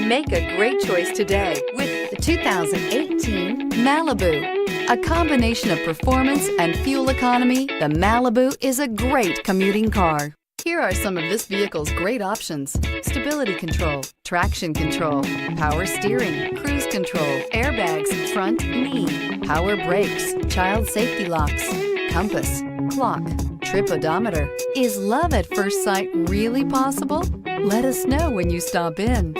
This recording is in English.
Make a great choice today with the 2018 Malibu. A combination of performance and fuel economy, the Malibu is a great commuting car. Here are some of this vehicle's great options: stability control, traction control, power steering, cruise control, airbags, front knee, power brakes, child safety locks, compass, clock, trip odometer. Is love at first sight really possible? Let us know when you stop in.